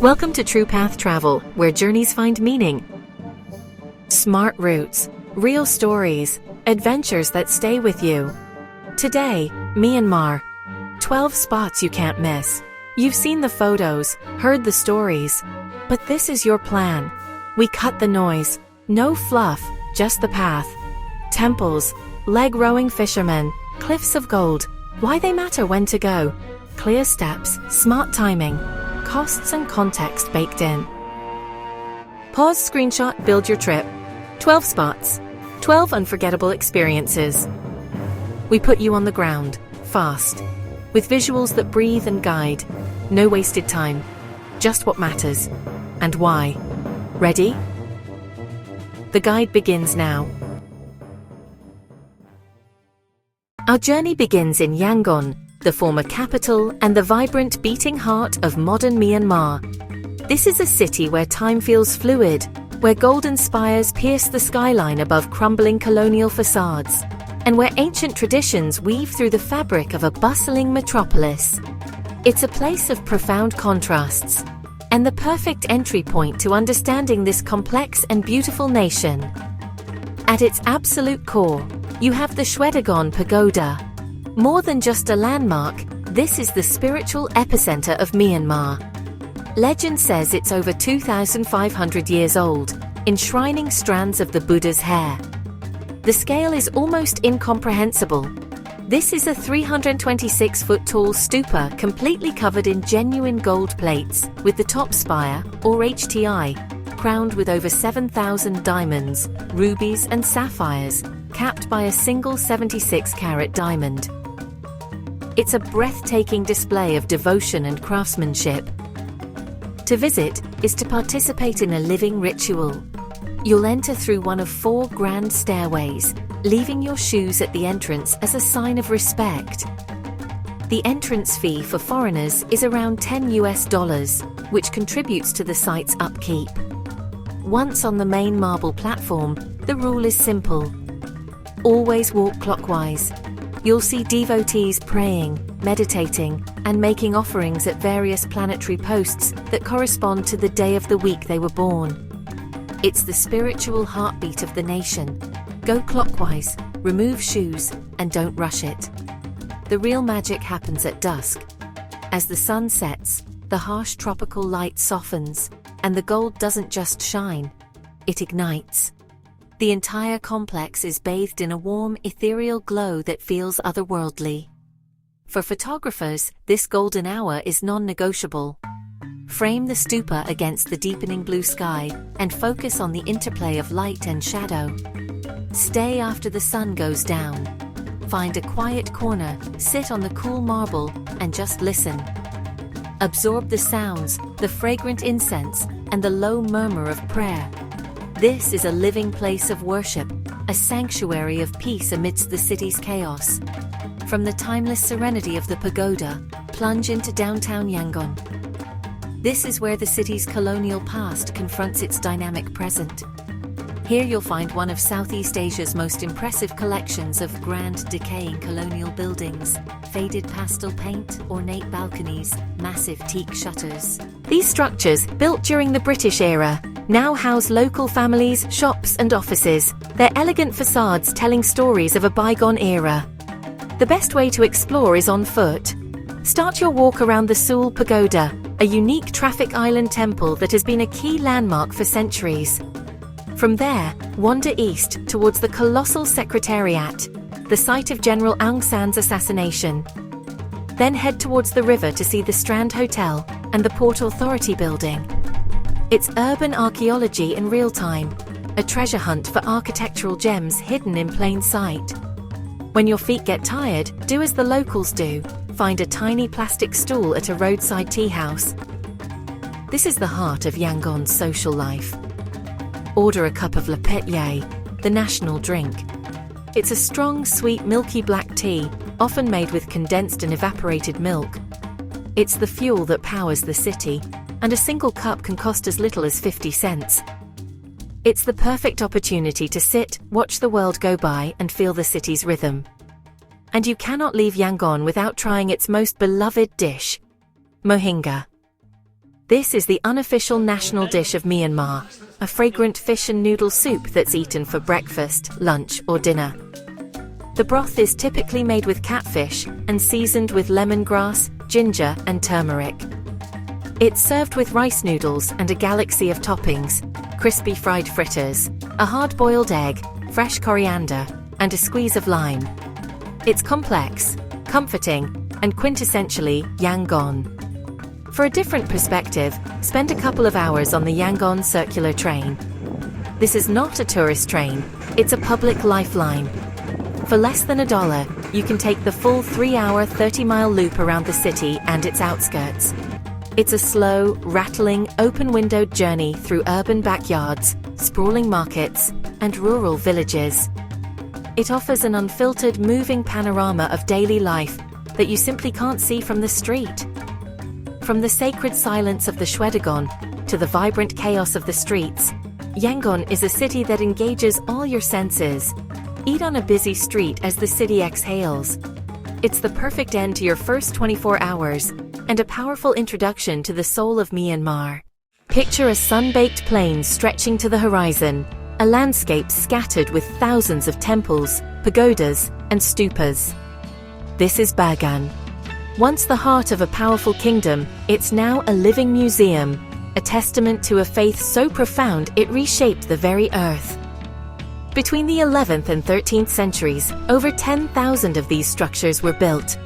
Welcome to True Path Travel, where journeys find meaning. Smart routes, real stories, adventures that stay with you. Today, Myanmar. 12 spots you can't miss. You've seen the photos, heard the stories, but this is your plan. We cut the noise. No fluff, just the path. Temples, leg-rowing fishermen, cliffs of gold. Why they matter when to go. Clear steps, smart timing. Costs and context baked in. Pause, screenshot, build your trip. 12 spots. 12 unforgettable experiences. We put you on the ground, fast. With visuals that breathe and guide. No wasted time. Just what matters. And why. Ready? The guide begins now. Our journey begins in Yangon, the former capital and the vibrant beating heart of modern Myanmar. This is a city where time feels fluid, where golden spires pierce the skyline above crumbling colonial facades, and where ancient traditions weave through the fabric of a bustling metropolis. It's a place of profound contrasts, and the perfect entry point to understanding this complex and beautiful nation. At its absolute core, you have the Pagoda. More than just a landmark, this is the spiritual epicenter of Myanmar. Legend says it's over 2,500 years old, enshrining strands of the Buddha's hair. The scale is almost incomprehensible. This is a 326-foot-tall stupa completely covered in genuine gold plates, with the top spire, or HTI, crowned with over 7,000 diamonds, rubies and sapphires, capped by a single 76-carat diamond. It's a breathtaking display of devotion and craftsmanship. To visit is to participate in a living ritual. You'll enter through one of 4 grand stairways, leaving your shoes at the entrance as a sign of respect. The entrance fee for foreigners is around $10, which contributes to the site's upkeep. Once on the main marble platform, the rule is simple. Always walk clockwise. You'll see devotees praying, meditating, and making offerings at various planetary posts that correspond to the day of the week they were born. It's the spiritual heartbeat of the nation. Go clockwise, remove shoes, and don't rush it. The real magic happens at dusk. As the sun sets, the harsh tropical light softens, and the gold doesn't just shine, it ignites. The entire complex is bathed in a warm, ethereal glow that feels otherworldly. For photographers, this golden hour is non-negotiable. Frame the stupa against the deepening blue sky and focus on the interplay of light and shadow. Stay after the sun goes down. Find a quiet corner, sit on the cool marble, and just listen. Absorb the sounds, the fragrant incense, and the low murmur of prayer. This is a living place of worship, a sanctuary of peace amidst the city's chaos. From the timeless serenity of the pagoda, plunge into downtown Yangon. This is where the city's colonial past confronts its dynamic present. Here you'll find one of Southeast Asia's most impressive collections of grand, decaying colonial buildings, faded pastel paint, ornate balconies, massive teak shutters. These structures, built during the British era, now house local families, shops and offices, their elegant facades telling stories of a bygone era. The best way to explore is on foot. Start your walk around the Seoul Pagoda, a unique traffic island temple that has been a key landmark for centuries. From there, wander east towards the colossal Secretariat, the site of General Aung San's assassination. Then head towards the river to see the Strand Hotel and the Port Authority building. It's urban archaeology in real time, a treasure hunt for architectural gems hidden in plain sight. When your feet get tired, do as the locals do, find a tiny plastic stool at a roadside tea house. This is the heart of Yangon's social life. Order a cup of Hpa-An, the national drink. It's a strong, sweet, milky black tea, often made with condensed and evaporated milk. It's the fuel that powers the city, and a single cup can cost as little as 50 cents. It's the perfect opportunity to sit, watch the world go by, and feel the city's rhythm. And you cannot leave Yangon without trying its most beloved dish, mohinga. This is the unofficial national dish of Myanmar, a fragrant fish and noodle soup that's eaten for breakfast, lunch, or dinner. The broth is typically made with catfish and seasoned with lemongrass, ginger, and turmeric. It's served with rice noodles and a galaxy of toppings: crispy fried fritters, a hard-boiled egg, fresh coriander, and a squeeze of lime. It's complex, comforting, and quintessentially Yangon. For a different perspective, spend a couple of hours on the Yangon circular train. This is not a tourist train, it's a public lifeline. For less than $1, you can take the full 3-hour, 30-mile loop around the city and its outskirts. It's a slow, rattling, open-windowed journey through urban backyards, sprawling markets, and rural villages. It offers an unfiltered, moving panorama of daily life that you simply can't see from the street. From the sacred silence of the Shwedagon to the vibrant chaos of the streets, Yangon is a city that engages all your senses. Eat on a busy street as the city exhales. It's the perfect end to your first 24 hours and a powerful introduction to the soul of Myanmar. Picture a sun-baked plain stretching to the horizon, a landscape scattered with thousands of temples, pagodas, and stupas. This is Bagan. Once the heart of a powerful kingdom, it's now a living museum, a testament to a faith so profound it reshaped the very earth. Between the 11th and 13th centuries, over 10,000 of these structures were built.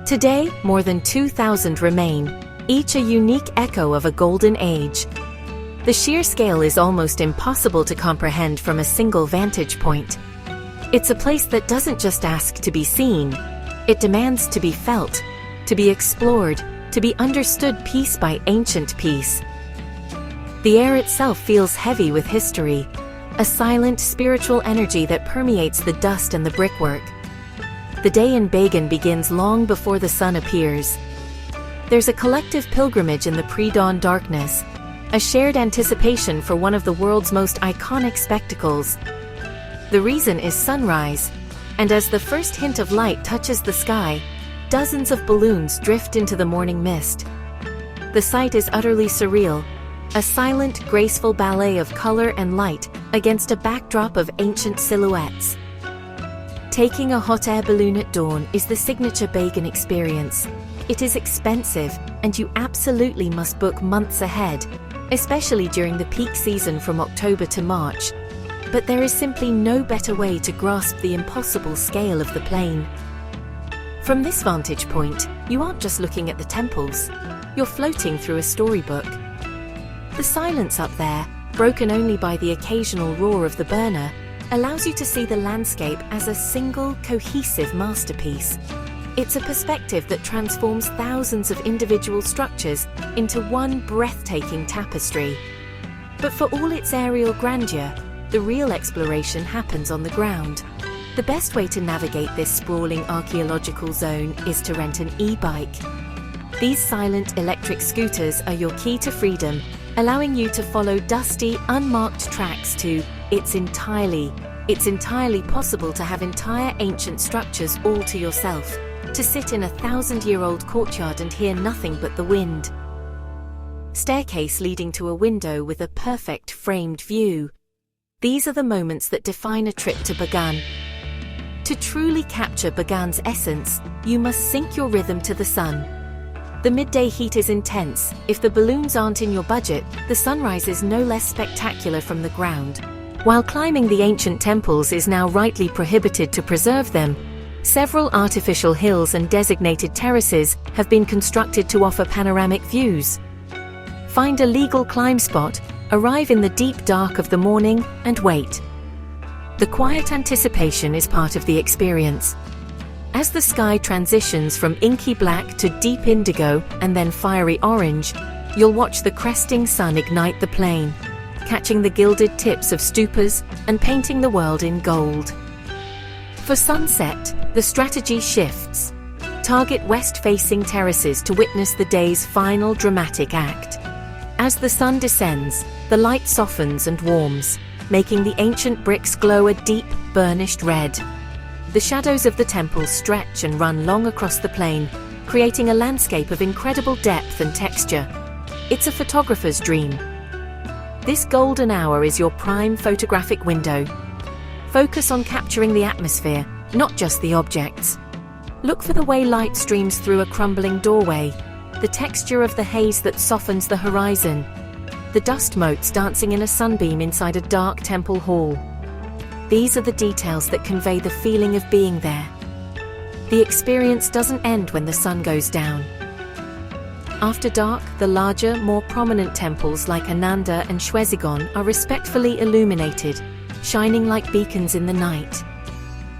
Today, more than 2,000 remain, each a unique echo of a golden age. The sheer scale is almost impossible to comprehend from a single vantage point. It's a place that doesn't just ask to be seen, it demands to be felt, to be explored, to be understood piece by ancient piece. The air itself feels heavy with history, a silent spiritual energy that permeates the dust and the brickwork. The day in Bagan begins long before the sun appears. There's a collective pilgrimage in the pre-dawn darkness, a shared anticipation for one of the world's most iconic spectacles. The reason is sunrise, and as the first hint of light touches the sky, dozens of balloons drift into the morning mist. The sight is utterly surreal, a silent, graceful ballet of color and light against a backdrop of ancient silhouettes. Taking a hot air balloon at dawn is the signature Bagan experience. It is expensive, and you absolutely must book months ahead, especially during the peak season from October to March. But there is simply no better way to grasp the impossible scale of the plain. From this vantage point, you aren't just looking at the temples, you're floating through a storybook. The silence up there, broken only by the occasional roar of the burner, allows you to see the landscape as a single, cohesive masterpiece. It's a perspective that transforms thousands of individual structures into one breathtaking tapestry. But for all its aerial grandeur, the real exploration happens on the ground. The best way to navigate this sprawling archaeological zone is to rent an e-bike. These silent electric scooters are your key to freedom, allowing you to follow dusty, unmarked tracks to It's entirely possible to have entire ancient structures all to yourself, to sit in a 1,000-year-old courtyard and hear nothing but the wind. Staircase leading to a window with a perfect framed view. These are the moments that define a trip to Bagan. To truly capture Bagan's essence, you must sync your rhythm to the sun. The midday heat is intense. If the balloons aren't in your budget, the sunrise is no less spectacular from the ground. While climbing the ancient temples is now rightly prohibited to preserve them, several artificial hills and designated terraces have been constructed to offer panoramic views. Find a legal climb spot, arrive in the deep dark of the morning, and wait. The quiet anticipation is part of the experience. As the sky transitions from inky black to deep indigo and then fiery orange, you'll watch the cresting sun ignite the plain, catching the gilded tips of stupas and painting the world in gold. For sunset, the strategy shifts. Target west-facing terraces to witness the day's final dramatic act. As the sun descends, the light softens and warms, making the ancient bricks glow a deep, burnished red. The shadows of the temples stretch and run long across the plain, creating a landscape of incredible depth and texture. It's a photographer's dream. This golden hour is your prime photographic window. Focus on capturing the atmosphere, not just the objects. Look for the way light streams through a crumbling doorway, the texture of the haze that softens the horizon, the dust motes dancing in a sunbeam inside a dark temple hall. These are the details that convey the feeling of being there. The experience doesn't end when the sun goes down. After dark, the larger, more prominent temples like Ananda and Shwezigon are respectfully illuminated, shining like beacons in the night.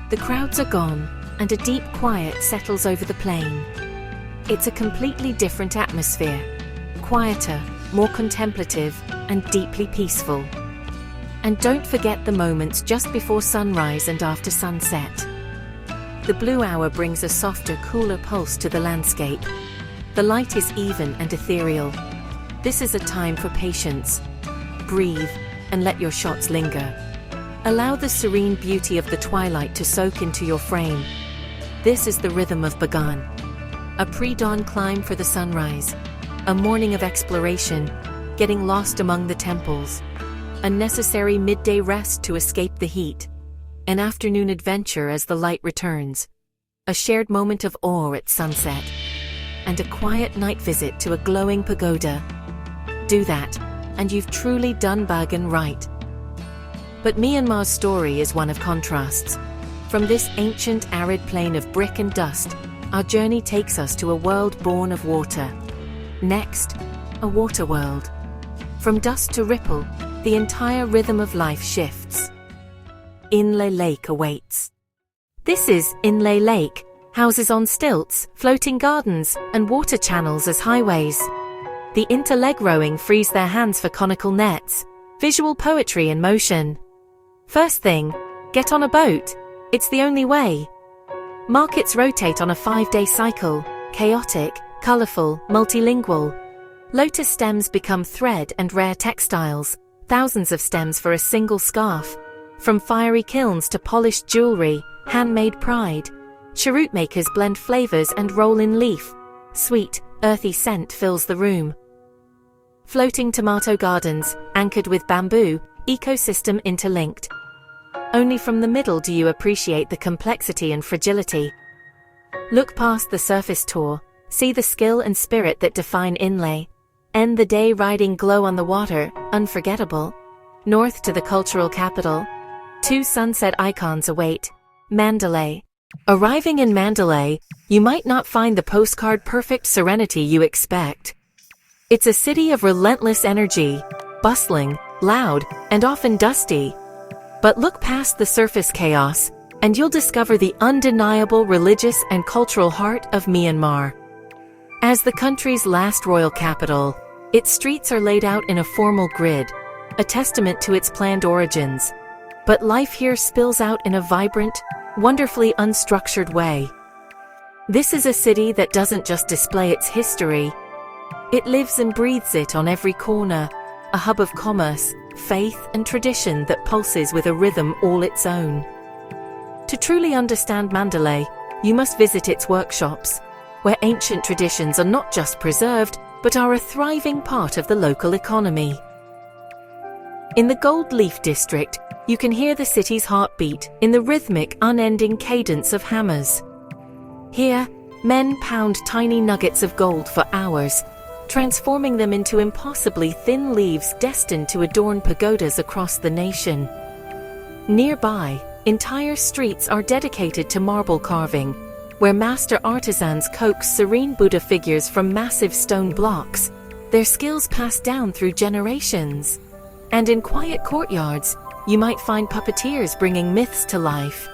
The crowds are gone, and a deep quiet settles over the plain. It's a completely different atmosphere, quieter, more contemplative, and deeply peaceful. And don't forget the moments just before sunrise and after sunset. The blue hour brings a softer, cooler pulse to the landscape. The light is even and ethereal. This is a time for patience. Breathe, and let your shots linger. Allow the serene beauty of the twilight to soak into your frame. This is the rhythm of Bagan. A pre-dawn climb for the sunrise. A morning of exploration, getting lost among the temples. A necessary midday rest to escape the heat. An afternoon adventure as the light returns. A shared moment of awe at sunset. And a quiet night visit to a glowing pagoda. Do that, and you've truly done Bagan right. But Myanmar's story is one of contrasts. From this ancient arid plain of brick and dust, our journey takes us to a world born of water. Next, a water world. From dust to ripple, the entire rhythm of life shifts. Inle Lake awaits. This is Inle Lake, houses on stilts, floating gardens, and water channels as highways. The interleg rowing frees their hands for conical nets, visual poetry in motion. First thing, get on a boat. It's the only way. Markets rotate on a 5-day cycle, chaotic, colorful, multilingual. Lotus stems become thread and rare textiles, thousands of stems for a single scarf. From fiery kilns to polished jewelry, handmade pride. Cheroot makers blend flavors and roll in leaf. Sweet, earthy scent fills the room. Floating tomato gardens, anchored with bamboo, ecosystem interlinked. Only from the middle do you appreciate the complexity and fragility. Look past the surface tour, see the skill and spirit that define Inle. End the day riding glow on the water, unforgettable. North to the cultural capital. 2 sunset icons await. Mandalay. Arriving in Mandalay, you might not find the postcard-perfect serenity you expect. It's a city of relentless energy, bustling, loud, and often dusty. But look past the surface chaos, and you'll discover the undeniable religious and cultural heart of Myanmar. As the country's last royal capital, its streets are laid out in a formal grid, a testament to its planned origins. But life here spills out in a vibrant, wonderfully unstructured way. This is a city that doesn't just display its history. It lives and breathes it on every corner, a hub of commerce, faith, and tradition that pulses with a rhythm all its own. To truly understand Mandalay, you must visit its workshops, where ancient traditions are not just preserved, but are a thriving part of the local economy. In the Gold Leaf district, you can hear the city's heartbeat in the rhythmic, unending cadence of hammers. Here, men pound tiny nuggets of gold for hours, transforming them into impossibly thin leaves destined to adorn pagodas across the nation. Nearby, entire streets are dedicated to marble carving, where master artisans coax serene Buddha figures from massive stone blocks, their skills passed down through generations. And in quiet courtyards, you might find puppeteers bringing myths to life,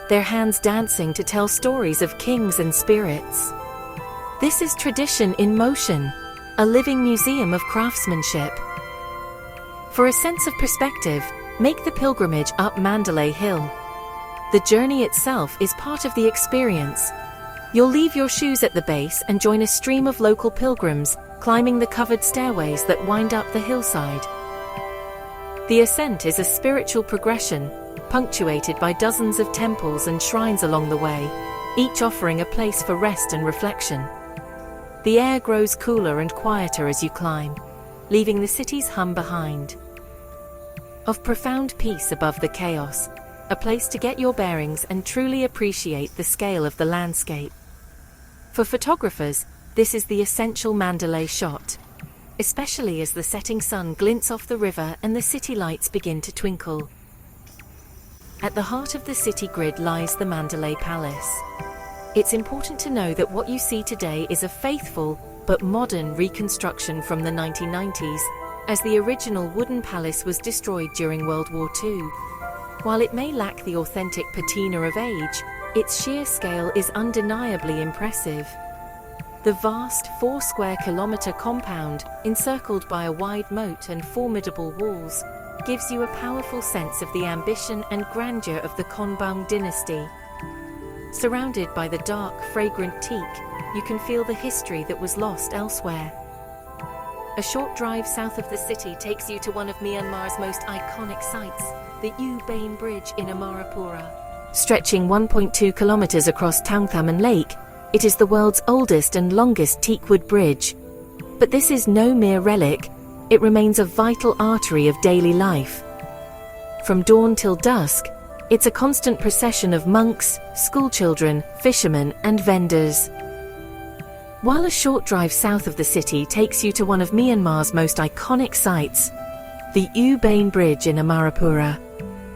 their hands dancing to tell stories of kings and spirits. This is tradition in motion, a living museum of craftsmanship. For a sense of perspective, make the pilgrimage up Mandalay Hill. The journey itself is part of the experience. You'll leave your shoes at the base and join a stream of local pilgrims, climbing the covered stairways that wind up the hillside. The ascent is a spiritual progression, punctuated by dozens of temples and shrines along the way, each offering a place for rest and reflection. The air grows cooler and quieter as you climb, leaving the city's hum behind. Of profound peace above the chaos, a place to get your bearings and truly appreciate the scale of the landscape. For photographers, this is the essential Mandalay shot, especially as the setting sun glints off the river and the city lights begin to twinkle. At the heart of the city grid lies the Mandalay Palace. It's important to know that what you see today is a faithful but modern reconstruction from the 1990s, as the original wooden palace was destroyed during World War II. While it may lack the authentic patina of age, its sheer scale is undeniably impressive. The vast 4-square-kilometer compound, encircled by a wide moat and formidable walls, gives you a powerful sense of the ambition and grandeur of the Konbaung dynasty. Surrounded by the dark, fragrant teak, you can feel the history that was lost elsewhere. A short drive south of the city takes you to one of Myanmar's most iconic sites, the Bagan Bridge in Amarapura. Stretching 1.2 kilometers across Andaman Lake, it is the world's oldest and longest teakwood bridge. But this is no mere relic, it remains a vital artery of daily life. From dawn till dusk, it's a constant procession of monks, schoolchildren, fishermen, and vendors. While a short drive south of the city takes you to one of Myanmar's most iconic sites, the Bagan Bridge in Amarapura.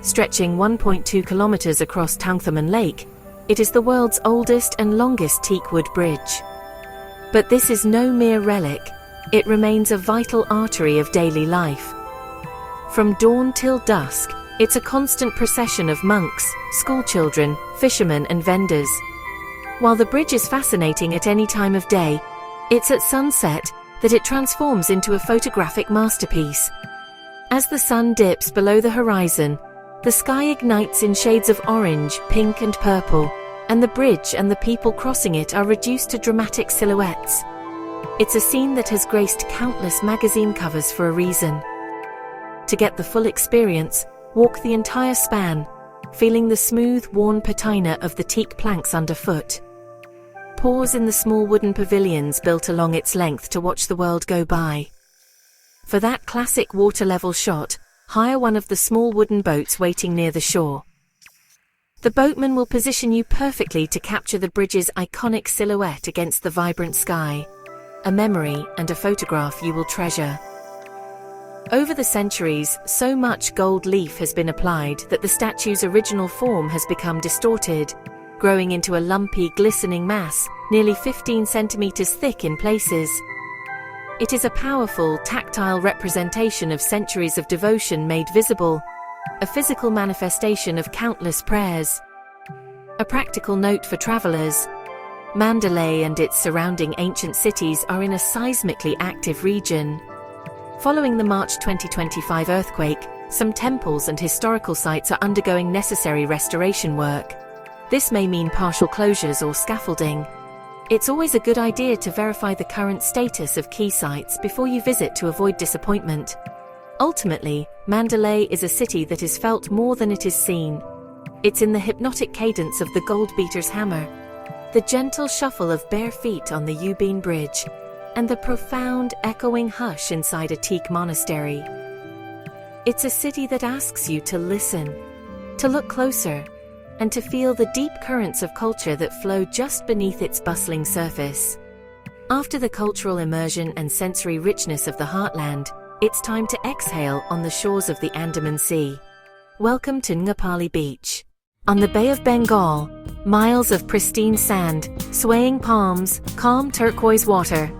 Stretching 1.2 kilometers across Andaman Lake, it is the world's oldest and longest teakwood bridge. But this is no mere relic, it remains a vital artery of daily life. From dawn till dusk, it's a constant procession of monks, schoolchildren, fishermen, and vendors. While the bridge is fascinating at any time of day, it's at sunset that it transforms into a photographic masterpiece. As the sun dips below the horizon, the sky ignites in shades of orange, pink, and purple, and the bridge and the people crossing it are reduced to dramatic silhouettes. It's a scene that has graced countless magazine covers for a reason. To get the full experience, walk the entire span, feeling the smooth, worn patina of the teak planks underfoot. Pause in the small wooden pavilions built along its length to watch the world go by. For that classic water-level shot, hire one of the small wooden boats waiting near the shore. The boatman will position you perfectly to capture the bridge's iconic silhouette against the vibrant sky, a memory and a photograph you will treasure. Over the centuries, so much gold leaf has been applied that the statue's original form has become distorted, growing into a lumpy, glistening mass, nearly 15 centimeters thick in places. It is a powerful, tactile representation of centuries of devotion made visible, a physical manifestation of countless prayers. A practical note for travelers: Mandalay and its surrounding ancient cities are in a seismically active region. Following the March 2025 earthquake, some temples and historical sites are undergoing necessary restoration work. This may mean partial closures or scaffolding. It's always a good idea to verify the current status of key sites before you visit to avoid disappointment. Ultimately, Mandalay is a city that is felt more than it is seen. It's in the hypnotic cadence of the gold beater's hammer, the gentle shuffle of bare feet on the Bagan Bridge, and the profound, echoing hush inside a teak monastery. It's a city that asks you to listen, to look closer, and to feel the deep currents of culture that flow just beneath its bustling surface. After the cultural immersion and sensory richness of the heartland, it's time to exhale on the shores of the Andaman Sea. Welcome to Ngapali Beach. On the Bay of Bengal, miles of pristine sand, swaying palms, calm turquoise water.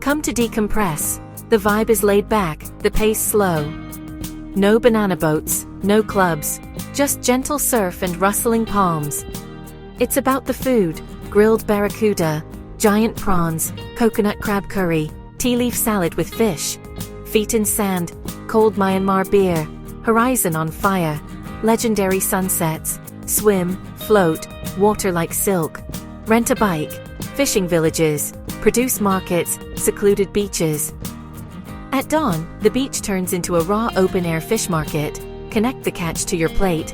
Come to decompress. The vibe is laid back, the pace slow. No banana boats, no clubs, just gentle surf and rustling palms. It's about the food: grilled barracuda, giant prawns, coconut crab curry, tea leaf salad with fish. Feet in sand, cold Myanmar beer, horizon on fire, legendary sunsets, swim, float, water like silk. Rent a bike, fishing villages, produce markets, secluded beaches. At dawn, the beach turns into a raw open-air fish market. Connect the catch to your plate.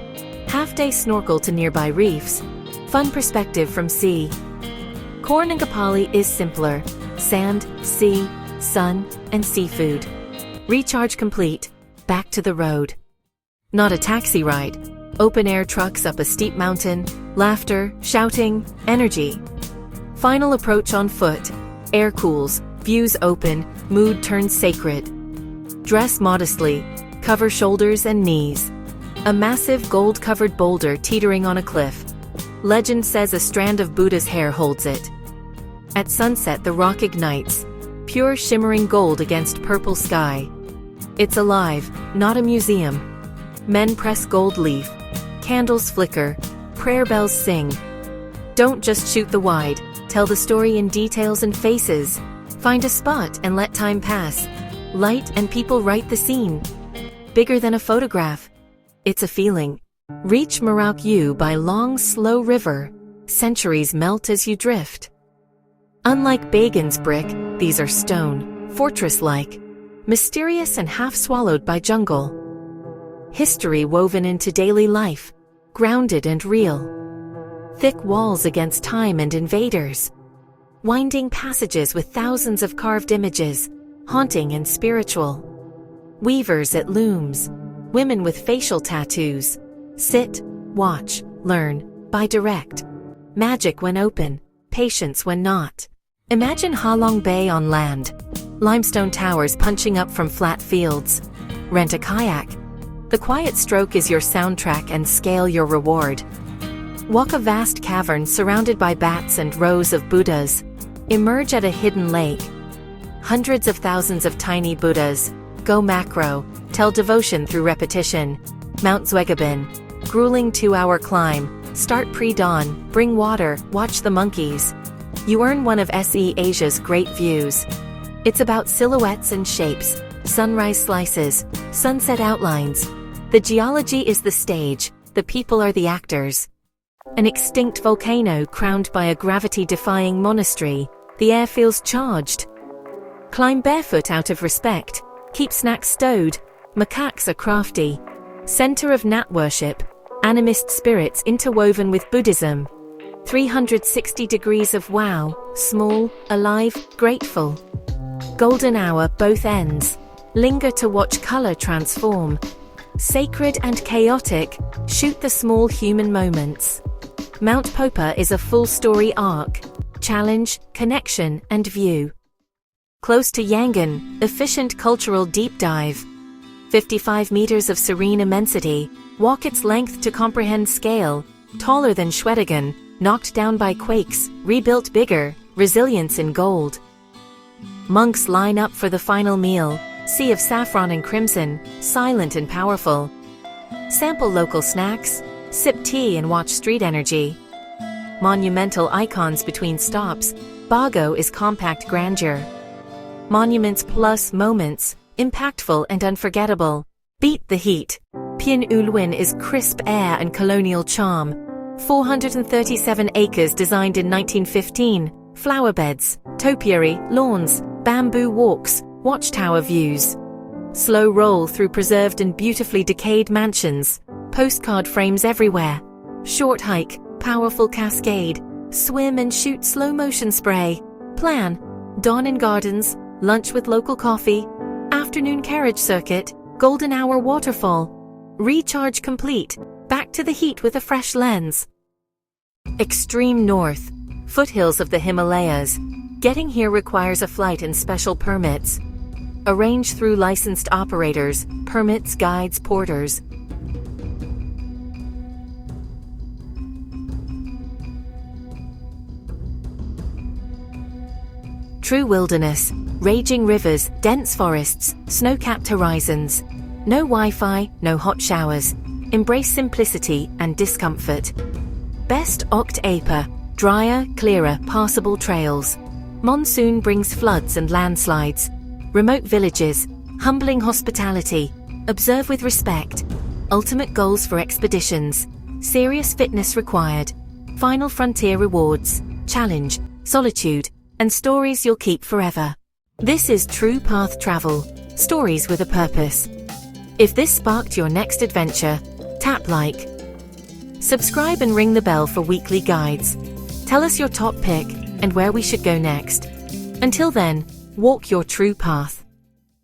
Half-day snorkel to nearby reefs. Fun perspective from sea. Core Ngapali is simpler. sand, sea, sun, and seafood. Recharge complete, back to the road. Not a taxi ride. Open-air trucks up a steep mountain, laughter, shouting, energy. Final approach on foot. Air cools, views open, mood turns sacred. Dress modestly, cover shoulders and knees. A massive gold-covered boulder teetering on a cliff. Legend says a strand of Buddha's hair holds it. At sunset the rock ignites, pure shimmering gold against purple sky. It's alive, not a museum. Men press gold leaf. Candles flicker, prayer bells sing. Don't just shoot the wide, tell the story in details and faces. Find a spot and let time pass. Light and people write the scene. Bigger than a photograph. It's a feeling. Reach Mrauk by long, slow river. Centuries melt as you drift. Unlike Bagan's brick, these are stone, fortress-like, mysterious and half-swallowed by jungle. History woven into daily life, grounded and real. Thick walls against time and invaders. Winding passages with thousands of carved images, haunting and spiritual. Weavers at looms, women with facial tattoos. Sit, watch, learn, buy direct. Magic when open, patience when not. Imagine Halong Bay on land. Limestone towers punching up from flat fields. Rent a kayak. The quiet stroke is your soundtrack and scale your reward. Walk a vast cavern surrounded by bats and rows of Buddhas. Emerge at a hidden lake. Hundreds of thousands of tiny Buddhas. Go macro, tell devotion through repetition. Mount Zwegabin, grueling 2-hour climb. Start pre-dawn, bring water, watch the monkeys. You earn one of SE Asia's great views. It's about silhouettes and shapes, sunrise slices, sunset outlines. The geology is the stage, the people are the actors. An extinct volcano crowned by a gravity-defying monastery, the air feels charged. Climb barefoot out of respect, keep snacks stowed, macaques are crafty. Center of Nat worship, animist spirits interwoven with Buddhism. 360 degrees of wow, small, alive, grateful. Golden hour both ends. Linger to watch color transform. Sacred and chaotic, shoot the small human moments. Mount Popa is a full-story arc. Challenge, connection, and view. Close to Yangon, efficient cultural deep dive. 55 meters of serene immensity, walk its length to comprehend scale. Taller than Schwedigan, knocked down by quakes, rebuilt bigger, resilience in gold. Monks line up for the final meal, sea of saffron and crimson, silent and powerful. Sample local snacks, sip tea and watch street energy. Monumental icons between stops, Bago is compact grandeur. Monuments plus moments, impactful and unforgettable. Beat the heat. Pyin Lwin is crisp air and colonial charm. 437 acres designed in 1915, flower beds, topiary, lawns, bamboo walks, watchtower views. Slow roll through preserved and beautifully decayed mansions, postcard frames everywhere. Short hike, powerful cascade, swim and shoot slow motion spray. Plan, dawn in gardens, lunch with local coffee, afternoon carriage circuit, golden hour waterfall. Recharge complete, back to the heat with a fresh lens. Extreme north, foothills of the Himalayas. Getting here requires a flight and special permits. Arrange through licensed operators, permits, guides, porters. True wilderness, raging rivers, dense forests, snow-capped horizons. No Wi-Fi, no hot showers. Embrace simplicity and discomfort. Best Oct Apa, drier, clearer, passable trails. Monsoon brings floods and landslides. Remote villages, humbling hospitality. Observe with respect. Ultimate goals for expeditions. Serious fitness required. Final frontier rewards. Challenge, solitude, and stories you'll keep forever. This is True Path Travel. Stories with a purpose. If this sparked your next adventure, tap like. Subscribe and ring the bell for weekly guides. Tell us your top pick and where we should go next. Until then, walk your true path.